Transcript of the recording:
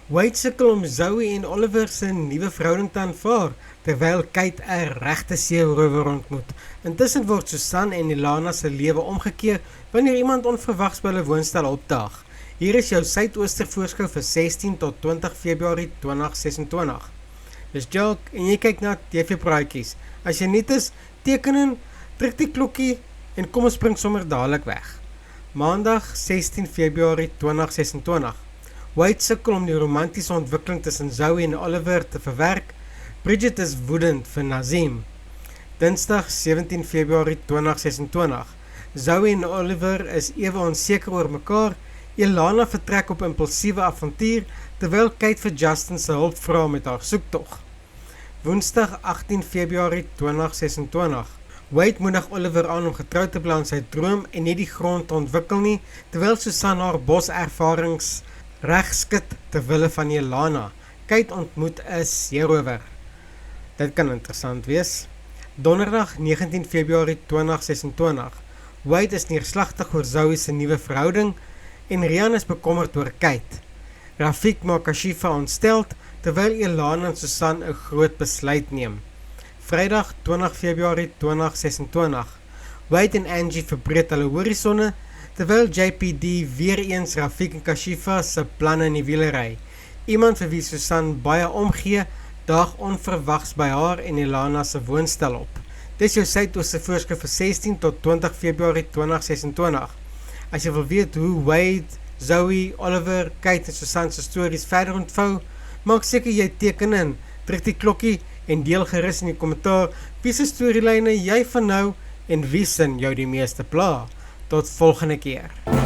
Wade sukkel om Zoe en Oliver se nuwe verhouding te aanvaar, terwyl Kate 'n regte seerower ontmoet. Intussen word Susan en Ilana se lewe omgekeer wanneer iemand onverwags by hulle woonstel opdaag. Hier is jou Suidooster voorskou vir 16 tot 20 Februarie 2026. Dis Jock en jy kyk na TV Praatjies. As jy niet is, teken in, druk die klokkie en kom ons spring sommer dadelik weg. Maandag 16 Februarie 2026. Wade sukkel om die romantiese ontwikkeling tussen Zoe en Oliver te verwerk. Bridget is woedend vir Nazim. Dinsdag 17 Februarie 2026. Zoe en Oliver is ewe onseker oor mekaar. Ilana vertrek op impulsiewe avontuur, terwyl Kate vir Justin se hulp vra met haar soektog. Woensdag 18 Februarie 2026. Wade moedig Oliver aan om getrou te bly aan sy droom en nie die grond te ontwikkel nie, terwyl Susan haar boservarings regskit ter wille van Ilana. Kate ontmoet 'n seerower. Dit kan interessant wees. Donderdag 19 Februarie 2026. Wade is neerslagtig oor Zoe se nuwe verhouding en Rian is bekommerd oor Kate. Rafik maak Kashifa ontsteld terwyl Ilana en Susan 'n groot besluit neem. Vrydag 20 Februarie 2026. Wade en Angie verbreek hulle horisonne terwyl JPD weer eens Rafik en Kashifa se planne in die wiele ry. Iemand vir wie Susan baie omgee, daag onverwags by haar en Ilana se woonstel op. Dis jou Suidooster voorskou vir 16 tot 20 Februarie 2026. As jy wil weet hoe Wade, Zoe, Oliver, Kate en Susan se stories verder ontvou, maak seker jy teken in, druk die klokkie en deel gerus in die kommentaar wie se storielyne jy van nou en wie sin jou die meeste pla. Tot volgende keer.